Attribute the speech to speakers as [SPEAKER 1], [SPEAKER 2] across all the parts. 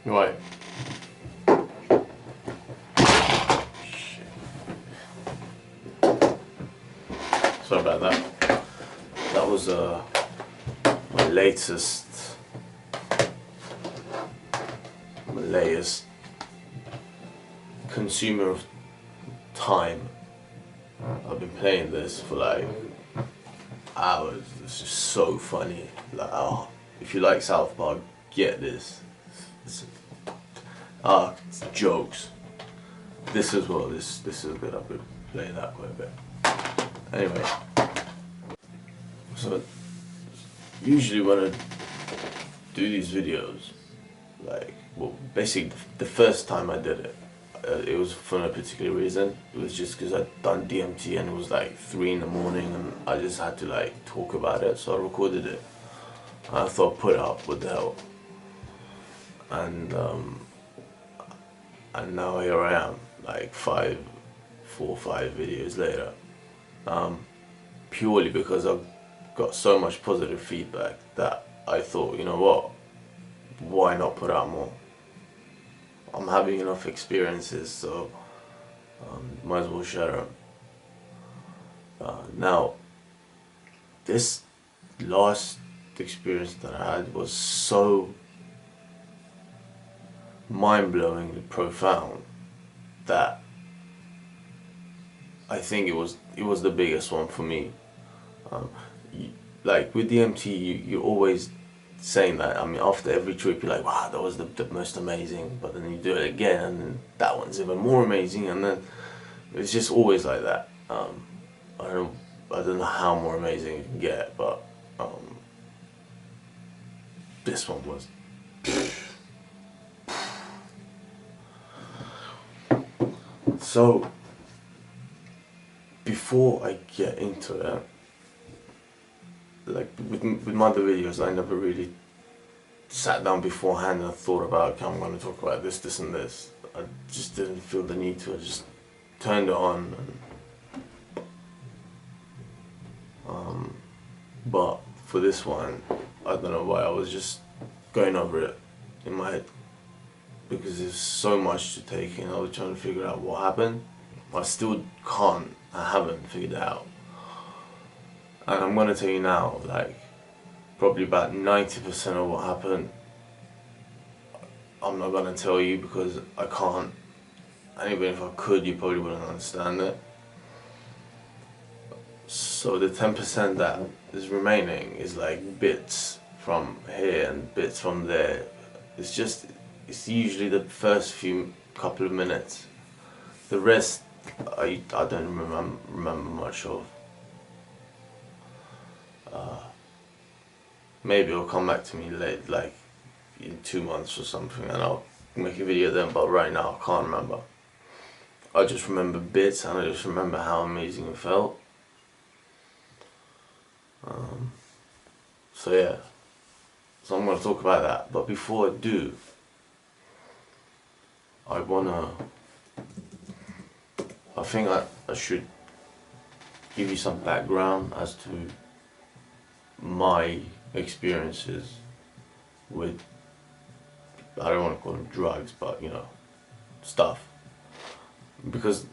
[SPEAKER 1] Right. Sorry about that. That was my latest consumer of time. I've been playing this for like hours. It's just so funny. Like, oh, if you like South Park, get this. It's jokes. This as well. This is good. I've been playing that quite a bit. Anyway, so usually when I do these videos, like, well, basically the first time I did it, it was for no particular reason. It was just because I'd done DMT and it was like 3 in the morning and I just had to like talk about it, so I recorded it. And I thought I'd put it up, what the hell. And now here I am, like 4 or 5 videos later. Purely because I've got so much positive feedback that I thought, you know what, why not put out more? I'm having enough experiences, so might as well share them. Now, this last experience that I had was so mind-blowingly profound that I think it was the biggest one for me. Like with DMT, you're always saying that. I mean, after every trip, you're like, wow, that was the most amazing. But then you do it again, and then that one's even more amazing. And then it's just always like that. I don't know how more amazing you can get, but this one was. So before I get into it, like with my other videos, I never really sat down beforehand and thought about, okay, I'm going to talk about this, this and this. I just didn't feel the need to. I just turned it on. But for this one, I don't know why, I was just going over it in my head because there's so much to take in. I was trying to figure out what happened. I still can't. I haven't figured it out. And I'm gonna tell you now, like, probably about 90% of what happened, I'm not gonna tell you because I can't. And even if I could, you probably wouldn't understand it. So the 10% that is remaining is like bits from here and bits from there. It's usually the first couple of minutes. The rest, I don't remember much of. Maybe it'll come back to me late, like in 2 months or something, and I'll make a video then, but right now I can't remember. I just remember bits, and I just remember how amazing it felt. So yeah, so I'm going to talk about that, but before I do, I think I should give you some background as to my experiences with, I don't want to call them drugs, but you know, stuff. Because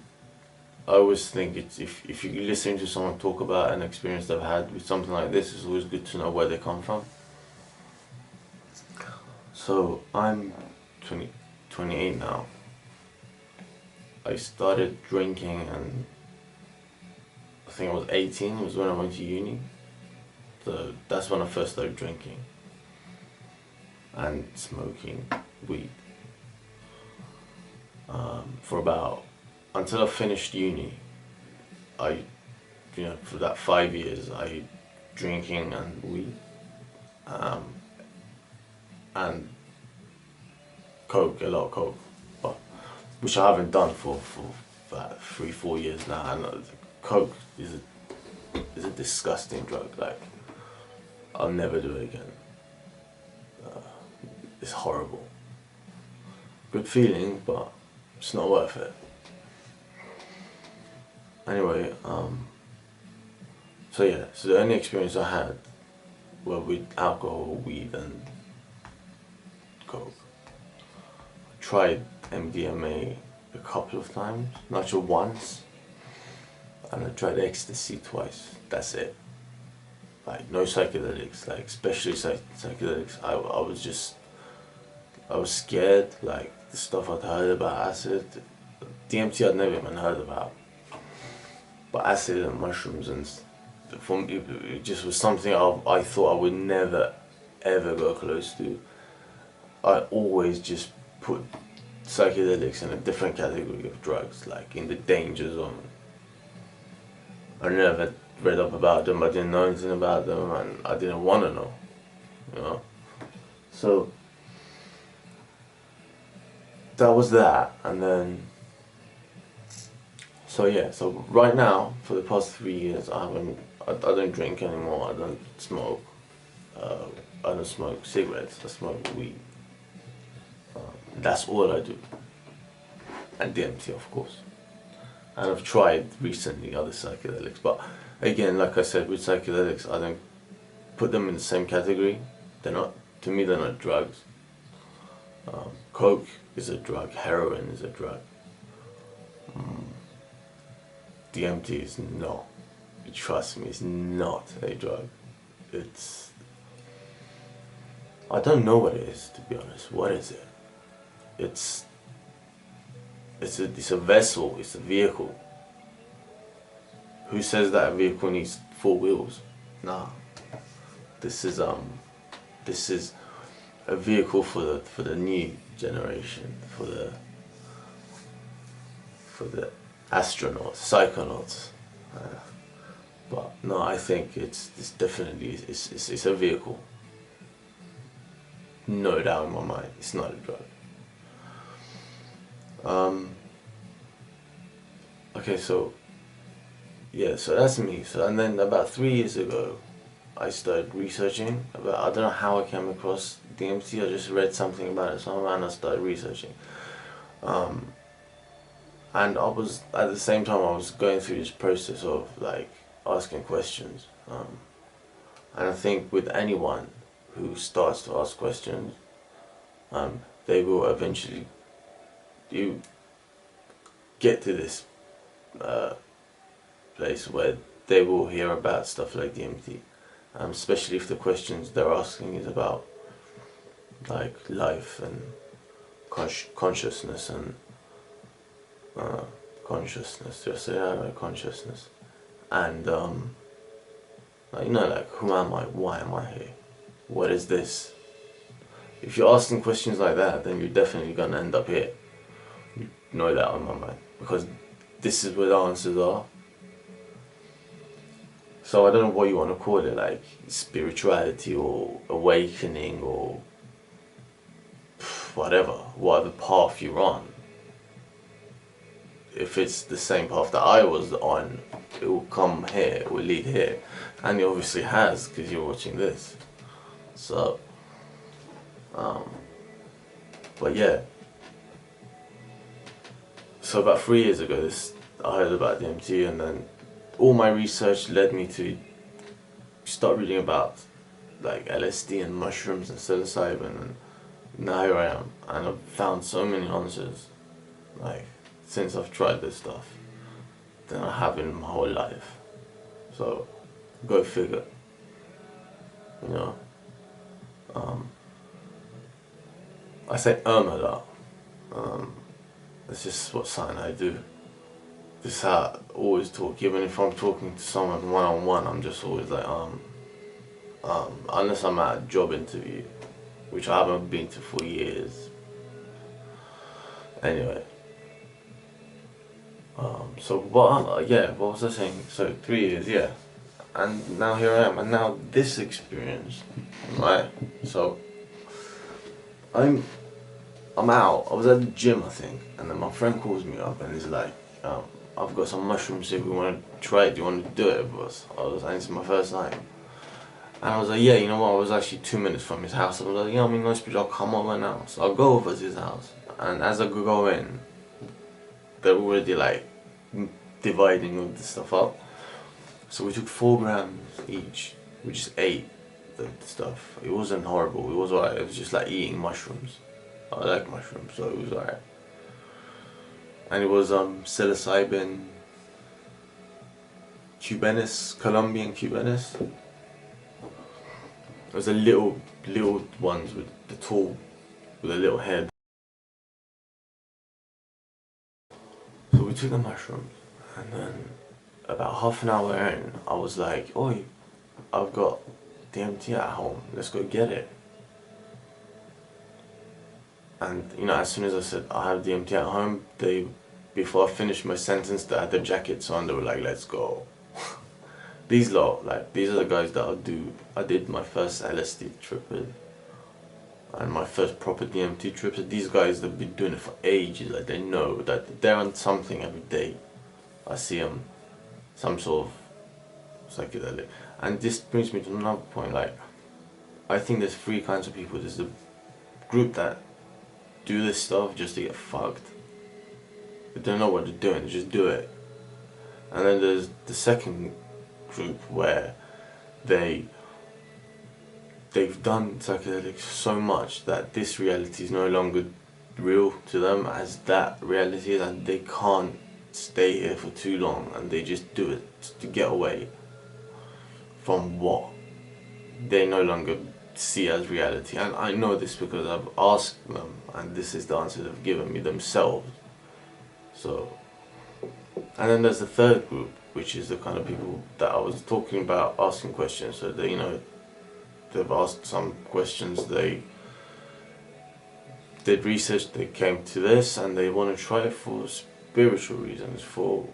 [SPEAKER 1] I always think it's, if you're listening to someone talk about an experience they've had with something like this, it's always good to know where they come from. So I'm 28 now. I started drinking, and I think I was 18, it was when I went to uni. So that's when I first started drinking and smoking weed. For about, until I finished uni, for that 5 years, I drinking and weed, and coke, a lot of coke, but which I haven't done for about 3-4 years now. And coke is a disgusting drug. Like, I'll never do it again. It's horrible. Good feeling, but it's not worth it. Anyway, so yeah, so the only experience I had were with alcohol, weed and coke. tried MDMA a couple of times, not sure once, and I tried ecstasy twice. That's it. Like no psychedelics, like especially psychedelics. I was scared. Like the stuff I'd heard about acid, DMT I'd never even heard about, but acid and mushrooms and for me, it just was something I thought I would never ever go close to. I always just put psychedelics in a different category of drugs, like in the danger zone. I never read up about them, I didn't know anything about them, and I didn't want to know, you know. So that was that, and then so yeah. So right now, for the past 3 years, I don't drink anymore. I don't smoke. I don't smoke cigarettes. I smoke weed. That's all I do. And DMT, of course. And I've tried recently other psychedelics, but again, like I said, with psychedelics, I don't put them in the same category. They're not, to me, they're not drugs. Coke is a drug. Heroin is a drug. DMT is not. Trust me, it's not a drug. It's, I don't know what it is, to be honest. What is it? It's a vessel, it's a vehicle. Who says that a vehicle needs 4 wheels? Nah. This is a vehicle for the new generation, for the astronauts, psychonauts. But no, I think it's definitely it's a vehicle. No doubt in my mind, it's not a drug. Okay, so yeah, so that's me. So and then about 3 years ago, I started researching about. I don't know how I came across DMT. I just read something about it somewhere, and I started researching. And I was at the same time I was going through this process of like asking questions. And I think with anyone who starts to ask questions, they will eventually you get to this place where they will hear about stuff like DMT, especially if the questions they're asking is about like life and consciousness and consciousness and like, you know, like, who am I, why am I here, what is this? If you're asking questions like that, then you're definitely gonna end up here. You know that on my mind, because this is where the answers are. So I don't know what you want to call it, like spirituality or awakening or whatever path you're on. If it's the same path that I was on, it will come here, it will lead here. And it obviously has, because you're watching this. So, but yeah. So about 3 years ago, I heard about DMT, and then all my research led me to start reading about like LSD and mushrooms and psilocybin, and now here I am, and I've found so many answers, like, since I've tried this stuff, than I have in my whole life. So, go figure. You know? I say a lot. That's just something I do. This is how I always talk. Even if I'm talking to someone one-on-one, I'm just always like, unless I'm at a job interview, which I haven't been to for years. Anyway. So what was I saying? So 3 years, yeah. And now here I am, and now this experience, right? So I'm out. I was at the gym, I think, and then my friend calls me up and he's like, I've got some mushrooms if we want to try it. Do you want to do it with us? And it's my first time. And I was like, yeah, you know what, I was actually 2 minutes from his house. I was like, yeah, I mean, nice, but I'll come over now. So I'll go over to his house, and as I go in, they're already like dividing all this stuff up. So we took 4 grams each. We just ate the stuff. It wasn't horrible. It was alright. It was just like eating mushrooms. I like mushrooms, so it was alright. And it was psilocybin cubanis, Colombian cubanis. It was the little ones with the tall, with a little head. So we took the mushrooms, and then about half an hour in, I was like, "Oi, I've got DMT at home. Let's go get it." And you know, as soon as I said I have DMT at home, before I finished my sentence, they had their jackets on. They were like, "Let's go." These are the guys that I did my first LSD trip with, and my first proper DMT trips. These guys, they've been doing it for ages. Like, they know that they're on something every day. I see them, some sort of psychedelic. And this brings me to another point. Like, I think there's three kinds of people. There's the group that do this stuff just to get fucked. They don't know what they're doing. They just do it. And then there's the second group where they've done psychedelics so much that this reality is no longer real to them as that reality is, and they can't stay here for too long, and they just do it to get away from what they no longer see as reality. And I know this because I've asked them, and this is the answer they've given me themselves. So, and then there's the third group, which is the kind of people that I was talking about, asking questions. So they, they've asked some questions, they did research, they came to this, and they want to try it for spiritual reasons, for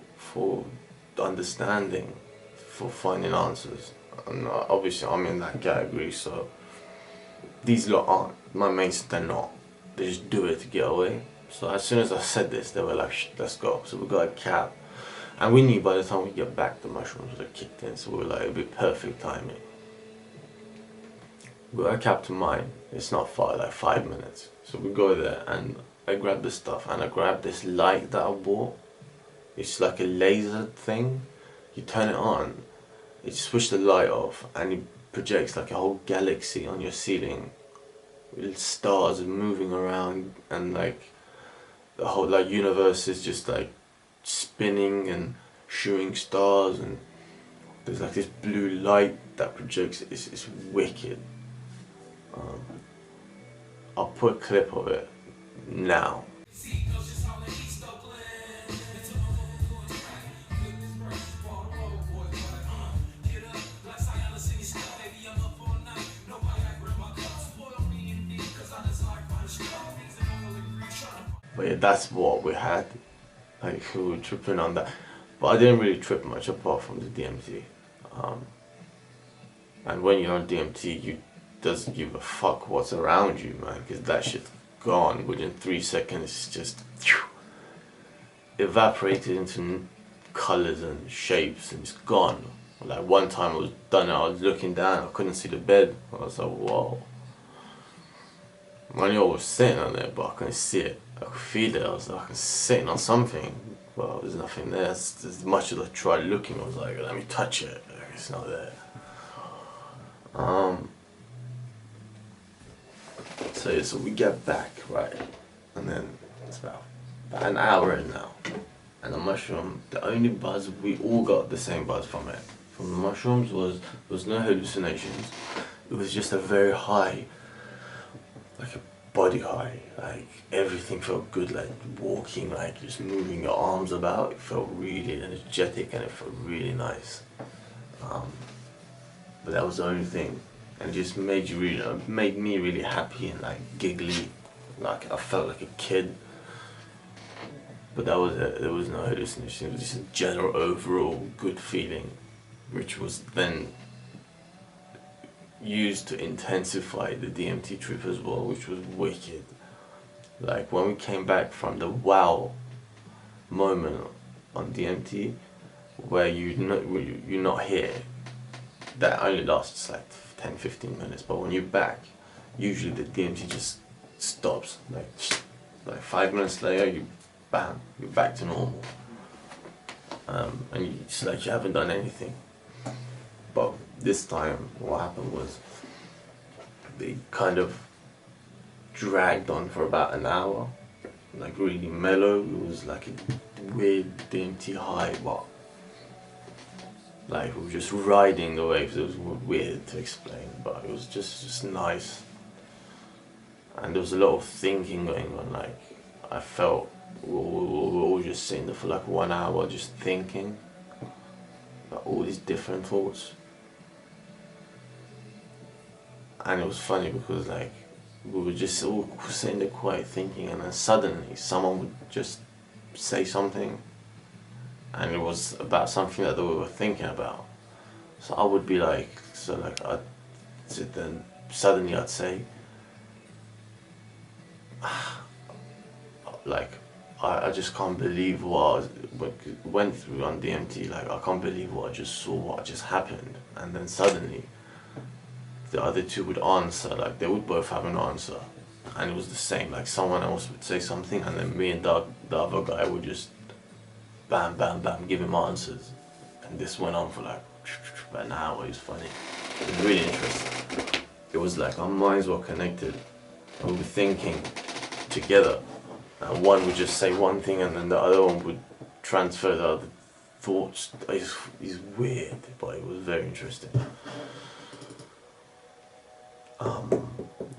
[SPEAKER 1] understanding, for finding answers. And obviously I'm in that category, so these lot aren't my mates. They're not, they just do it to get away. So as soon as I said this, they were like, let's go. So we got a cab, and we knew by the time we get back the mushrooms would have kicked in, so we were like, it'd be perfect timing. We got a cab to mine. It's not far, like 5 minutes. So we go there, and I grab the stuff, and I grab this light that I bought. It's like a laser thing. You turn it on, you switch the light off, and it projects like a whole galaxy on your ceiling with stars moving around, and like the whole like universe is just like spinning and shooting stars, and there's like this blue light that projects. It's wicked. I'll put a clip of it now. But yeah, that's what we had. Like, we were tripping on that. But I didn't really trip much apart from the DMT. And when you're on DMT, you doesn't give a fuck what's around you, man, because that shit's gone within 3 seconds. It's just evaporated into colors and shapes, and it's gone. Like, one time I was done, I was looking down, I couldn't see the bed. I was like, whoa. I knew I was sitting on there, but I couldn't see it. I could feel it. I was like, I'm sitting on something. Well, there's nothing there. As much as I tried looking, I was like, let me touch it. It's not there. So we get back, right, and then it's about an hour in now, and the mushroom, the only buzz, we all got the same buzz from it. From the mushrooms there was no hallucinations. It was just a very high, like a body high, like everything felt good, like walking, like just moving your arms about. It felt really energetic, and it felt really nice. But that was the only thing. And it just made me really happy and like giggly, like I felt like a kid. But that was it. There was no hallucination. It was just a general overall good feeling, which was then used to intensify the DMT trip as well, which was wicked. Like, when we came back from the wow moment on DMT, where you're not here, that only lasts like 10-15 minutes, but when you're back, usually the DMT just stops. Like 5 minutes later, you're back to normal, and it's like you haven't done anything. But this time, what happened was they kind of dragged on for about an hour, like really mellow. It was like a weird DMT high, but like we were just riding the waves. It was weird to explain, but it was just nice. And there was a lot of thinking going on. Like I felt we were all just sitting there for like 1 hour, just thinking about all these different thoughts. And it was funny because like we were just all sitting there quiet thinking, and then suddenly someone would just say something, and it was about something that we were thinking about. So I would be like, I'd sit there and suddenly I'd say, like, I just can't believe what I went through on DMT. Like, I can't believe what I just saw, what just happened. And then suddenly the other two would answer, like they would both have an answer, and it was the same. Like someone else would say something, and then me and the other guy would just bam, bam, bam, give him answers. And this went on for like about an hour. It was funny. It was really interesting. It was like our minds were connected. We were thinking together, and one would just say one thing, and then the other one would transfer the other thoughts. It's weird, but it was very interesting.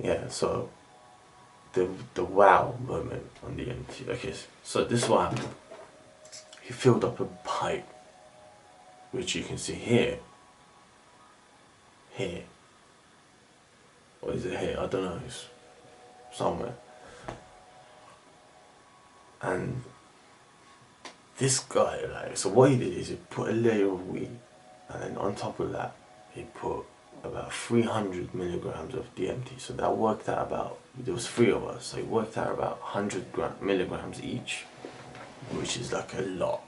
[SPEAKER 1] Yeah, so the wow moment on the DMT. Okay, so this is what happened. He filled up a pipe, which you can see here. Here. Or is it here? I don't know. It's somewhere. And this guy, like, so what he did is he put a layer of weed, and then on top of that, he put about 300 milligrams of DMT. So that worked out about, there was 3 of us, so it worked out about 100 milligrams each, which is like a lot.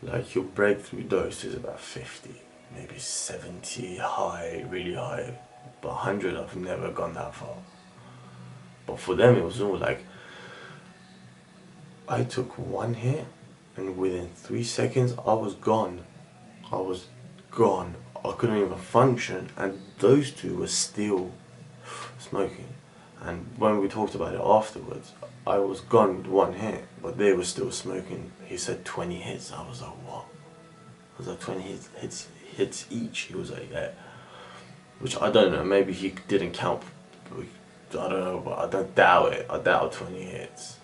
[SPEAKER 1] Like your breakthrough dose is about 50, maybe 70 high, really high, but 100 I've never gone that far. But for them it was all like, I took 1 hit and within 3 seconds I was gone. I was gone. I couldn't even function, and those two were still smoking. And when we talked about it afterwards, I was gone with 1 hit, but they were still smoking. He said 20 hits. I was like, what? I was like, 20 hits each? He was like, yeah. Which I don't know, maybe he didn't count. I don't know, but I don't doubt it. I doubt 20 hits.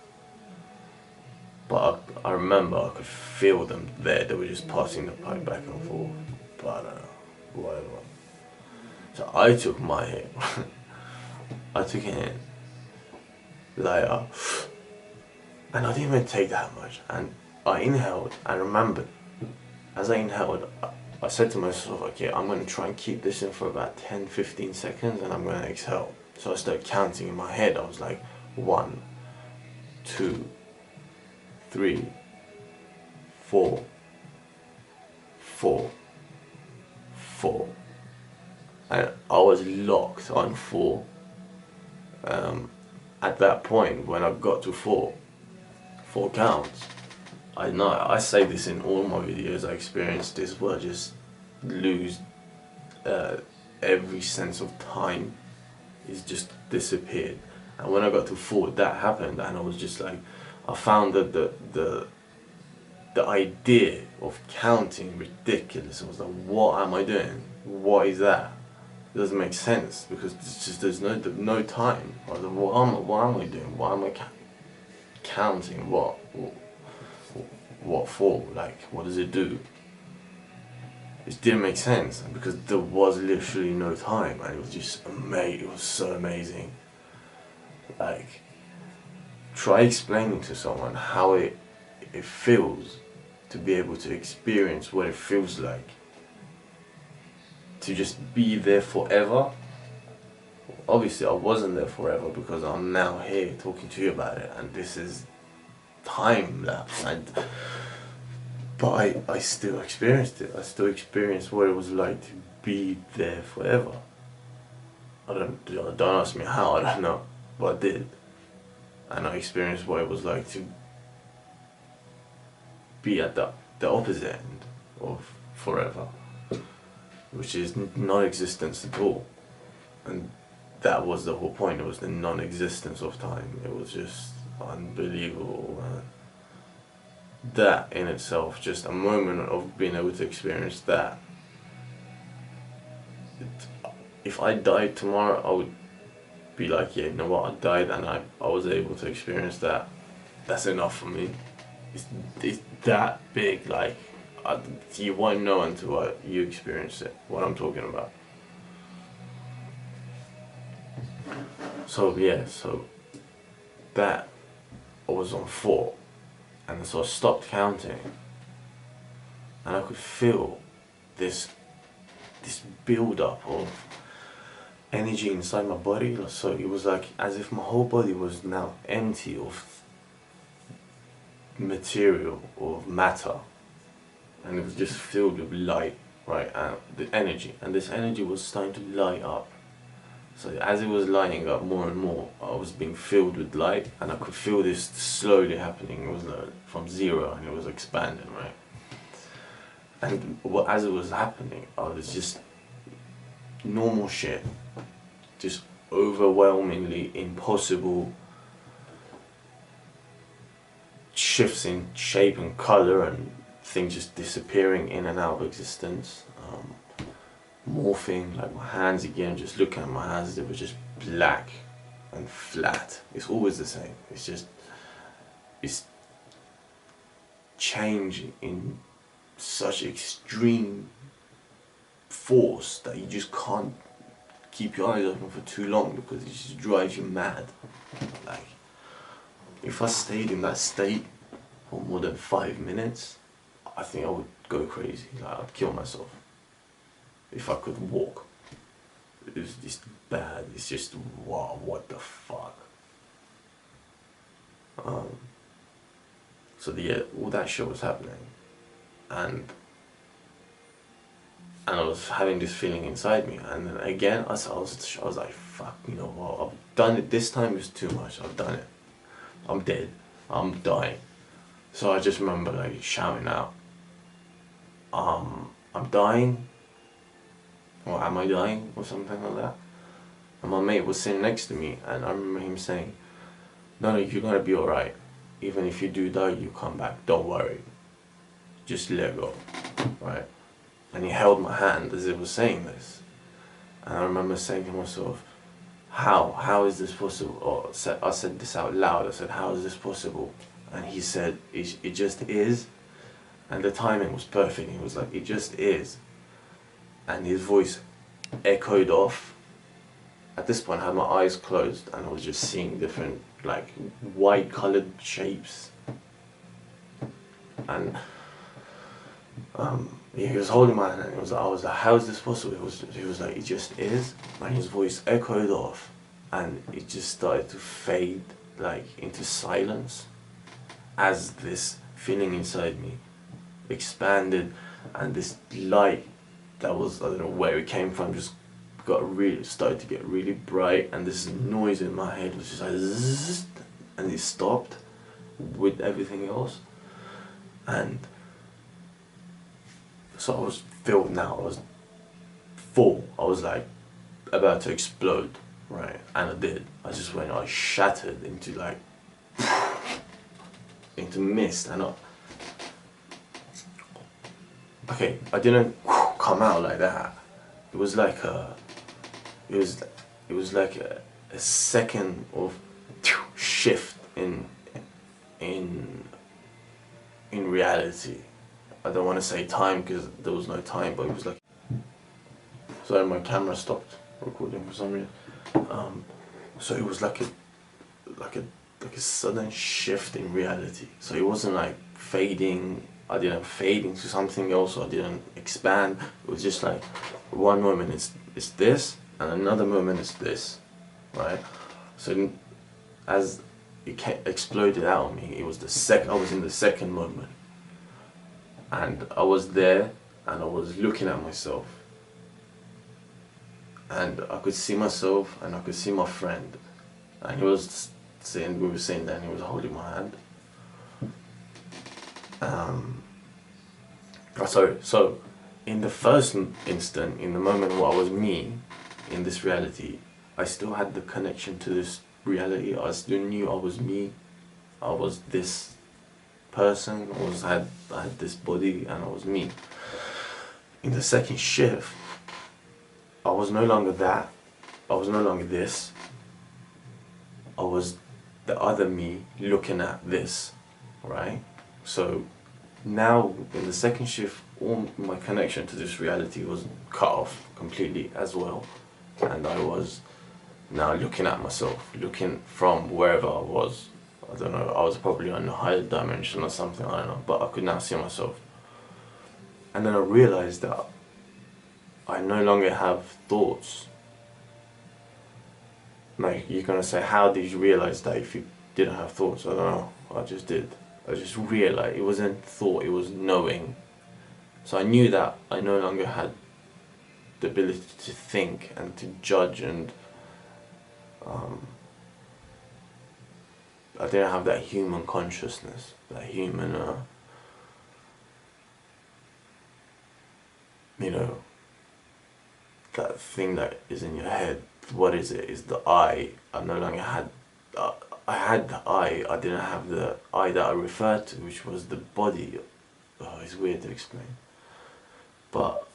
[SPEAKER 1] But I remember I could feel them there. They were just passing the pipe back and forth. But I don't know. Whatever. So I took my hit. I took a hit, lighter, and I didn't even take that much. And I inhaled, and remembered, as I inhaled, I said to myself, okay, I'm going to try and keep this in for about 10-15 seconds, and I'm going to exhale. So I started counting in my head. I was like, 1, 2, 3, 4, 4. And I was locked on 4. At that point, when I got to 4 counts, I know I say this in all my videos. I experienced this where I just lose every sense of time. It's just disappeared. And when I got to 4, that happened, and I was just like, I found that the idea of counting ridiculous. I was like, what am I doing? What is that? It doesn't make sense, because it's just, there's no time. I was like, what am I doing? Why am I counting? What for? Like, what does it do? It didn't make sense, because there was literally no time, and it was just amazing. It was so amazing. Like, try explaining to someone how it feels to be able to experience what it feels like to just be there forever. Obviously I wasn't there forever, because I'm now here talking to you about it, and this is time lapse. But I still experienced it. I still experienced what it was like to be there forever. Don't ask me how, I don't know, but I did. And I experienced what it was like to be at the opposite end of forever, which is non-existence at all. And that was the whole point. It was the non-existence of time. It was just unbelievable. That in itself, just a moment of being able to experience that. If I died tomorrow, I would be like, yeah, you know what, I died and I was able to experience that. That's enough for me. It's that big, like, you won't know until you experience it, what I'm talking about. So yeah, so that I was on 4, and so I stopped counting, and I could feel this build up of energy inside my body. So it was like as if my whole body was now empty of material, of matter, and it was just filled with light, right? And the energy, and this energy was starting to light up. So as it was lighting up more and more, I was being filled with light, and I could feel this slowly happening. It was from 0, and it was expanding, right? And as it was happening, I was just normal shit, just overwhelmingly impossible shifts in shape and color, and things just disappearing in and out of existence, morphing, like my hands again, just looking at my hands, they were just black and flat. It's always the same. It's change in such extreme force that you just can't keep your eyes open for too long, because it just drives you mad. Like, if I stayed in that state for more than 5 minutes, I think I would go crazy. Like, I'd kill myself if I could walk. It was just bad. It's just, wow, what the fuck. So yeah, all that shit was happening, and I was having this feeling inside me, and then again I was like, fuck, you know what, I've done it. This time is too much. I've done it. I'm dead. I'm dying. So I just remember like shouting out, I'm dying, or am I dying, or something like that. And my mate was sitting next to me, and I remember him saying, no, you're gonna be alright. Even if you do die, you come back. Don't worry. Just let go, right? And he held my hand as he was saying this. And I remember saying to myself, how is this possible? Or I said this out loud. I said, how is this possible? And he said, it just is. And the timing was perfect. He was like, it just is. And his voice echoed off. At this point I had my eyes closed, and I was just seeing different, like, white colored shapes. And he was holding my hand, and I was like, how is this possible? He was like, it just is. And his voice echoed off, and it just started to fade, like, into silence, as this feeling inside me expanded, and this light that was, I don't know where it came from, just started to get really bright, and this noise in my head was just like zzz, and it stopped with everything else. And so I was filled now, I was full, I was like about to explode, right? And I did. I shattered into like into mist, and okay, I didn't come out like that. It was like it was like a second of shift in reality. I don't want to say time because there was no time, but it was like, sorry, my camera stopped recording for some reason. So it was like a sudden shift in reality. So it wasn't like fading. I didn't fade into something else, or I didn't expand. It was just like one moment it's this, and another moment it's this, right? So as it exploded out of me, it was I was in the second moment, and I was there, and I was looking at myself, and I could see myself, and I could see my friend, and we were saying that, and he was holding my hand. So in the first instant, in the moment where I was me, in this reality, I still had the connection to this reality. I still knew I was me. I was this person. I had this body, and I was me. In the second shift, I was no longer that. I was no longer this. I was the other me looking at this, right? So now in the second shift, all my connection to this reality was cut off completely as well, and I was now looking at myself, looking from wherever I was. I don't know, I was probably on a higher dimension or something, I don't know, but I could now see myself. And then I realized that I no longer have thoughts. Like, you're gonna say, how did you realize that if you didn't have thoughts? I don't know, I just did. I just realized, it wasn't thought, it was knowing. So I knew that I no longer had the ability to think and to judge, and I didn't have that human consciousness, that human, you know, that thing that is in your head. What is it? Is the I. I no longer had, I had the I didn't have the I that I referred to, which was the body. Oh, it's weird to explain. But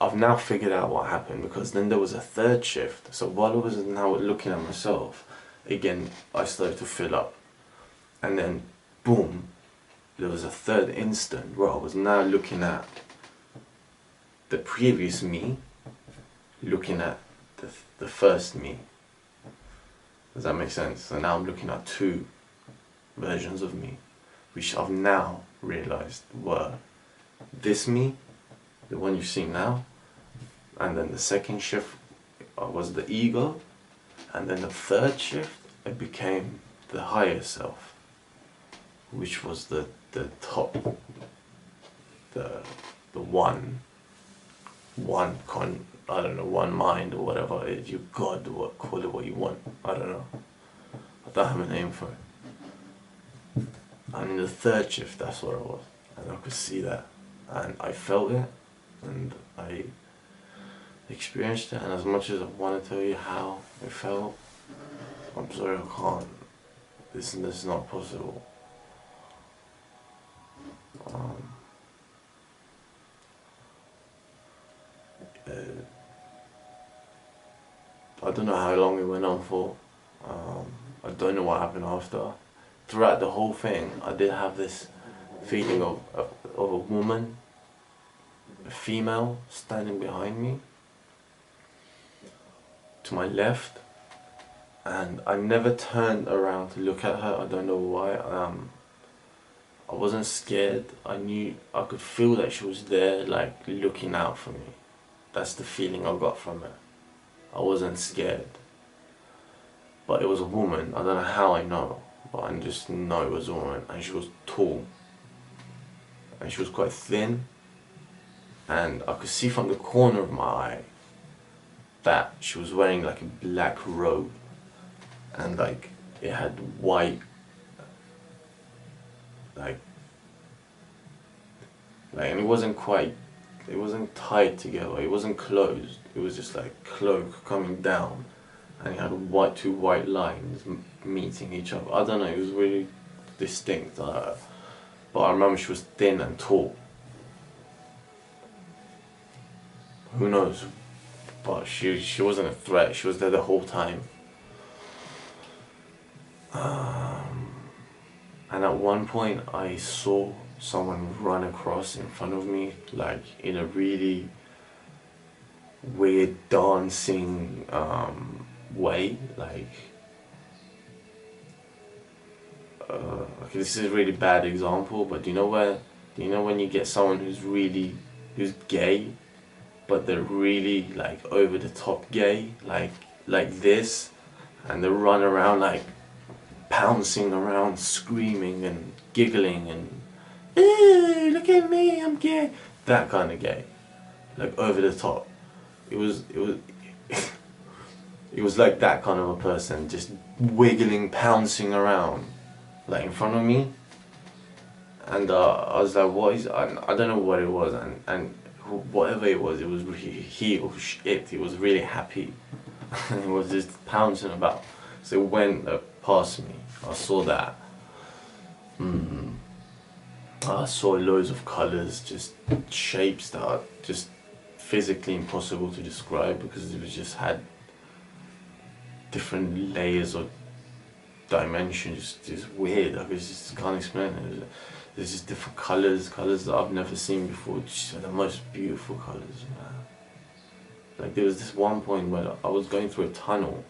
[SPEAKER 1] I've now figured out what happened, because then there was a third shift. So while I was now looking at myself, again, I started to fill up. And then, boom, there was a third instant where I was now looking at the previous me, looking at the first me. Does that make sense? So now I'm looking at two versions of me, which I've now realized were this me, the one you see now, and then the second shift was the ego, and then the third shift, it became the higher self, which was the top, the one I don't know, one mind or whatever it is, you God, call it what you want, I don't know, I don't have a name for it. And in the third shift, that's what it was, and I could see that, and I felt it, and I experienced it, and as much as I want to tell you how it felt, I'm sorry, I can't. This is not possible. I don't know how long it went on for. I don't know what happened after. Throughout the whole thing, I did have this feeling of a woman, a female, standing behind me, to my left, and I never turned around to look at her. I don't know why. I wasn't scared. I knew, I could feel that she was there, like looking out for me. That's the feeling I got from her. I wasn't scared. But it was a woman. I don't know how I know, but I just know it was a woman, and she was tall, and she was quite thin, and I could see from the corner of my eye that she was wearing like a black robe, and like it had white, like and it wasn't tied together, it wasn't closed, it was just like cloak coming down, and it had two white lines meeting each other. I don't know, it was really distinct, but I remember she was thin and tall. Who knows? But she wasn't a threat, she was there the whole time. And at one point I saw someone run across in front of me, like in a really weird dancing way, like okay, this is a really bad example, but do you know when you get someone who's gay, but they're really like over the top gay, like this, and they run around like pouncing around, screaming and giggling and, hey, look at me, I'm gay. That kind of gay, like over the top. It was it was like that kind of a person, just wiggling, pouncing around, like in front of me. And I was like, what is? I don't know what it was, and whatever it was really, it was really happy. and it was just pouncing about. So it went past me. I saw that. I saw loads of colours, just shapes that are just physically impossible to describe because it was just had different layers or dimensions. Just weird. I just can't explain it. There's just different colours that I've never seen before. Just the most beautiful colours, man. Like there was this one point where I was going through a tunnel.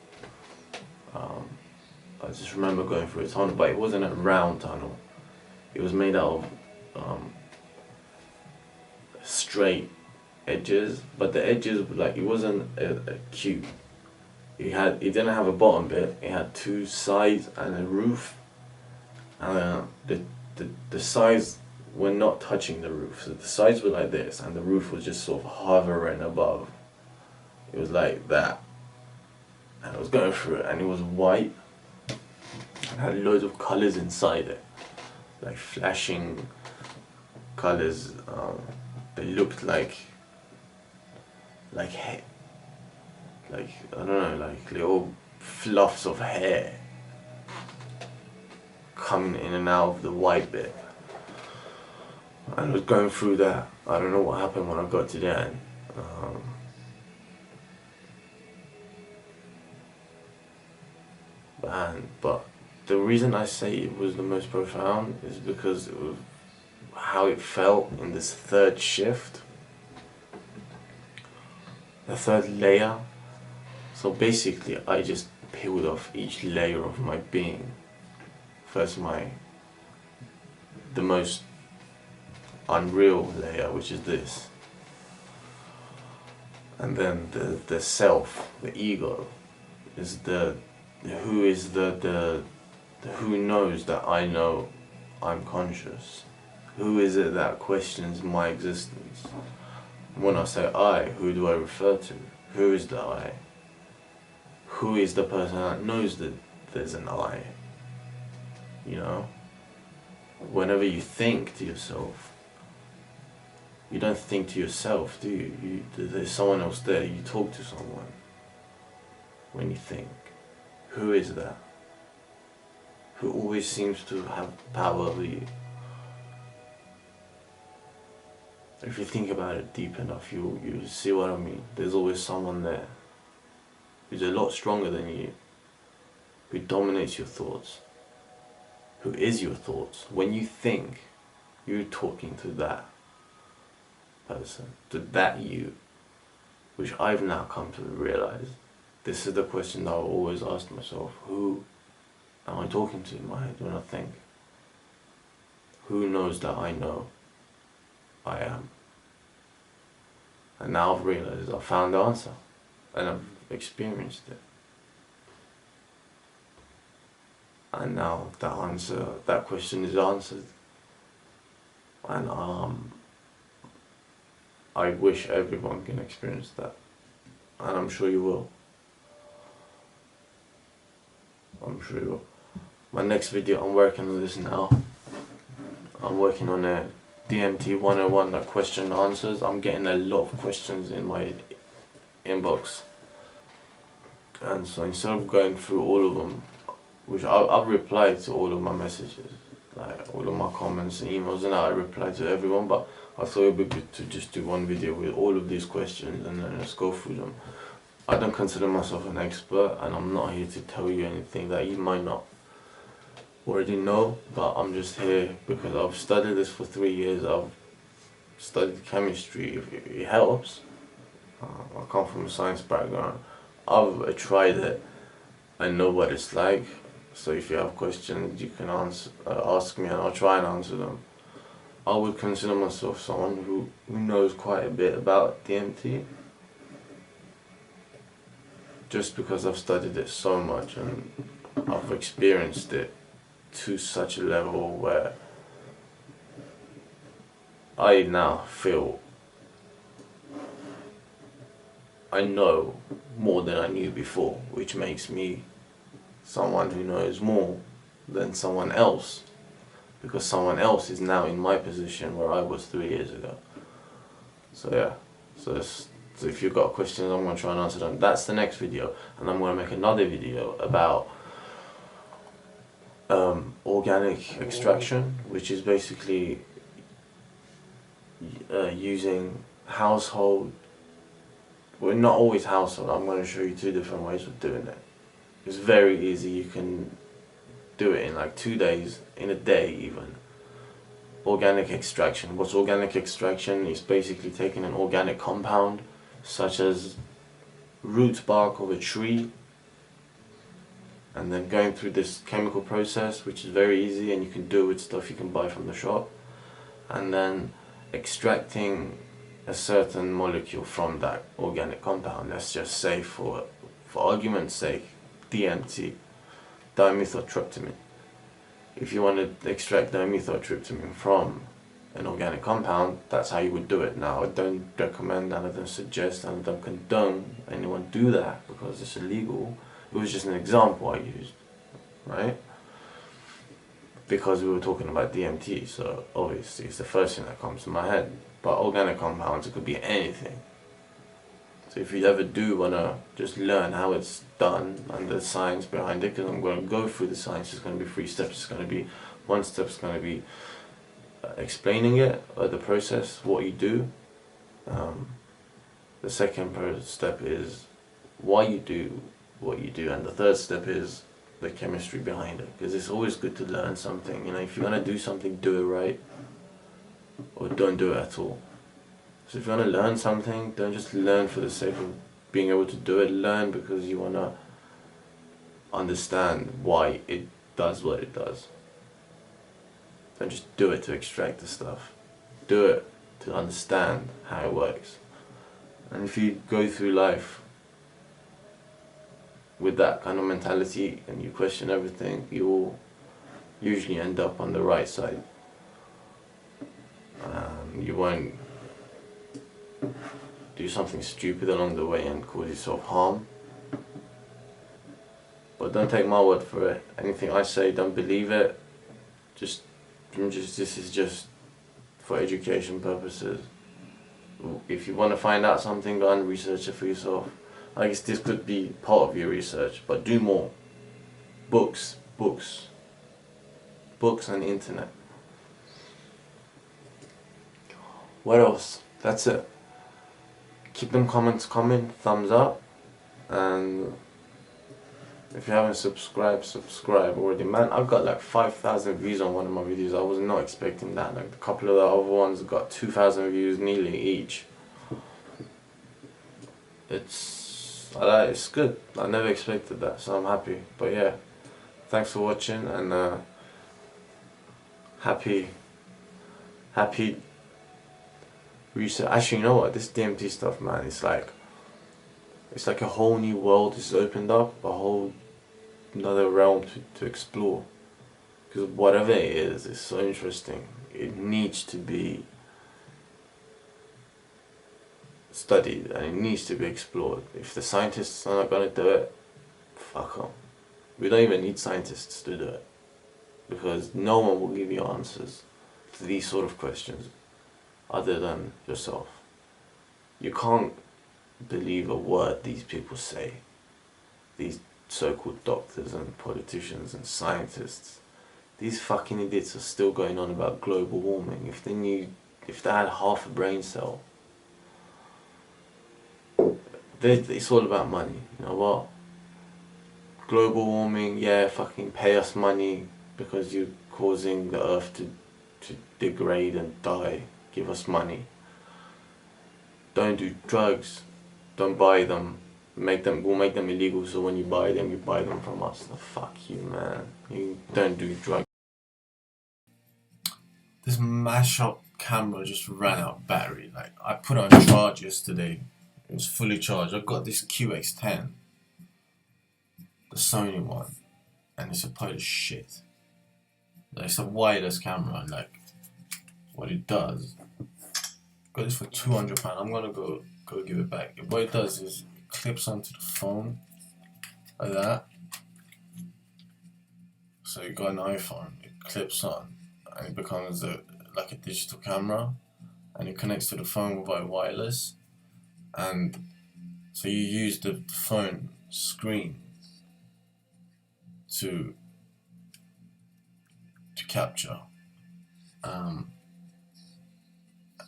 [SPEAKER 1] I just remember going through a tunnel, but it wasn't a round tunnel. It was made out of straight edges, but the edges, like, it wasn't a cube. It didn't have a bottom bit. It had two sides and a roof, and the sides were not touching the roof. So the sides were like this, and the roof was just sort of hovering above. It was like that, and I was going through it, and it was white, and had loads of colors inside it, like flashing colors. They looked like I don't know, like little fluffs of hair coming in and out of the white bit. And I was going through that. I don't know what happened when I got to the end. But the reason I say it was the most profound is because it was how it felt in this third shift, the third layer. So basically I just peeled off each layer of my being. First the most unreal layer, which is this, and then the self, the ego, is the who knows that I know I'm conscious. Who is it that questions my existence? When I say I, who do I refer to? Who is the I? Who is the person that knows that there's an I? You know? Whenever you think to yourself, you don't think to yourself, do you? There's someone else there. You talk to someone when you think. Who is that? Who always seems to have power over you? If you think about it deep enough, you see what I mean. There's always someone there who's a lot stronger than you, who dominates your thoughts, who is your thoughts. When you think, you're talking to that person, to that you, which I've now come to realize. This is the question that I always ask myself: who am I talking to in my head when I think? Who knows that I know I am? And now I've realized, I've found the answer, and I've experienced it. And now that question is answered. And I wish everyone can experience that. And I'm sure you will. I'm sure you will. My next video, I'm working on this now. I'm working on a DMT 101, like question and answers. I'm getting a lot of questions in my inbox. And so instead of going through all of them, which I've replied to all of my messages, like all of my comments and emails, and I reply to everyone, but I thought it would be good to just do one video with all of these questions and then just go through them. I don't consider myself an expert, and I'm not here to tell you anything that you might not already know, but I'm just here because I've studied this for 3 years. I've studied chemistry, if it helps. I come from a science background. I've tried it. I know what it's like. So if you have questions, you can ask me, and I'll try and answer them. I would consider myself someone who knows quite a bit about DMT, just because I've studied it so much and I've experienced it to such a level where I now feel I know more than I knew before, which makes me someone who knows more than someone else, because someone else is now in my position where I was 3 years ago. So yeah, so So if you've got questions, I'm going to try and answer them. That's the next video. And I'm going to make another video about organic extraction, which is basically using household, well, not always household. I'm going to show you 2 different ways of doing it. It's very easy. You can do it in like 2 days, in a day even. Organic extraction. What's organic extraction? It's basically taking an organic compound such as root bark of a tree and then going through this chemical process, which is very easy, and you can do it with stuff you can buy from the shop, and then extracting a certain molecule from that organic compound. Let's just say, for argument's sake, DMT, dimethyltryptamine. If you want to extract dimethyltryptamine from an organic compound, that's how you would do it. Now, I don't recommend, none of them suggest, none of them condone anyone do that because it's illegal. It was just an example I used, right? Because we were talking about DMT, so obviously it's the first thing that comes to my head. But organic compounds, it could be anything. So if you ever do want to just learn how it's done and the science behind it, because I'm going to go through the science, it's going to be 3 steps. It's going to be, 1 step is going to be explaining it, or the process, what you do. The second step is why you do what you do, and the third step is the chemistry behind it, because it's always good to learn something. You know, if you're going to do something, do it right, or don't do it at all. So if you want to learn something, don't just learn for the sake of being able to do it. Learn because you want to understand why it does what it does. Don't just do it to extract the stuff. Do it to understand how it works. And if you go through life with that kind of mentality and you question everything, you will usually end up on the right side. You won't do something stupid along the way and cause yourself harm. But don't take my word for it. Anything I say, don't believe it. This is just for education purposes. If you want to find out something, go and research it for yourself. I guess this could be part of your research, but do more. Books and internet. What else? That's it. Keep them comments coming, thumbs up, and if you haven't subscribed, subscribe already. Man, I've got like 5,000 views on one of my videos. I was not expecting that. Like a couple of the other ones got 2,000 views nearly each. It's good. I never expected that, so I'm happy. But yeah, thanks for watching, and happy research. Actually, you know what? This DMT stuff, man, it's like a whole new world has opened up, a whole another realm to explore. Because whatever it is, it's so interesting. It needs to be studied and it needs to be explored. If the scientists are not going to do it, fuck them. We don't even need scientists to do it, because no one will give you answers to these sort of questions other than yourself. You can't believe a word these people say, these so-called doctors and politicians and scientists. These fucking idiots are still going on about global warming. If they had half a brain cell, it's all about money. You know what? Global warming, yeah, fucking pay us money because you're causing the earth to degrade and die. Give us money. Don't do drugs. Don't buy them. We'll make them illegal, so when you buy them from us. No, fuck you, man. You don't do drugs. This mashup camera just ran out of battery. Like, I put it on charge yesterday. It was fully charged. I got this QX10, the Sony one, and it's a pile of shit. Like, it's a wireless camera, and like what it does. Got this for £200. I'm gonna go give it back. What it does is it clips onto the phone like that. So you got an iPhone, it clips on, and it becomes like a digital camera, and it connects to the phone via wireless. And so you use the phone screen to capture.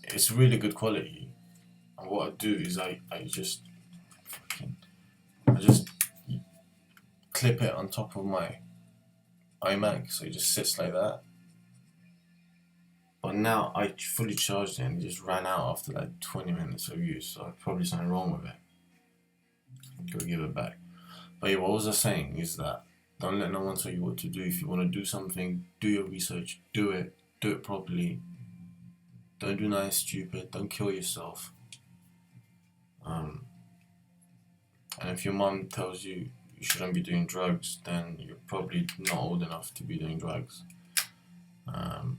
[SPEAKER 1] It's really good quality. And what I do is I just clip it on top of my iMac, so it just sits like that. But now I fully charged it and it just ran out after like 20 minutes of use, so probably something wrong with it. Go give it back. But yeah, what was I saying is that don't let no one tell you what to do. If you want to do something, do your research, do it properly. Don't do nothing stupid, don't kill yourself. And if your mom tells you you shouldn't be doing drugs, then you're probably not old enough to be doing drugs. And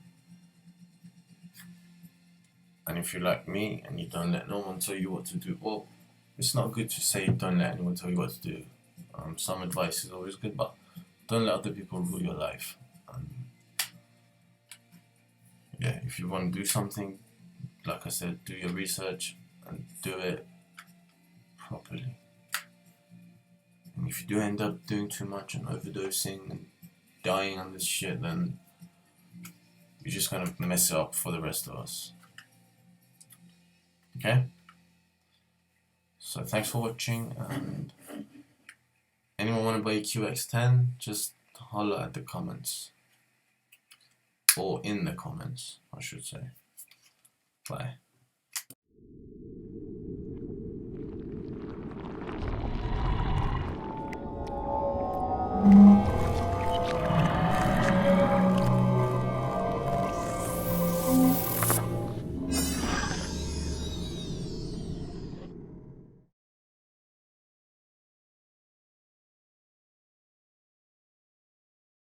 [SPEAKER 1] if you're like me and you don't let no one tell you what to do, well, it's not good to say don't let anyone tell you what to do. Some advice is always good, but don't let other people rule your life. Yeah, if you want to do something, like I said, do your research and do it properly. And if you do end up doing too much and overdosing and dying on this shit, then you're just gonna mess it up for the rest of us. Okay? So thanks for watching, and anyone want to buy QX10, just holler at the comments. Or in the comments, I should say. Bye.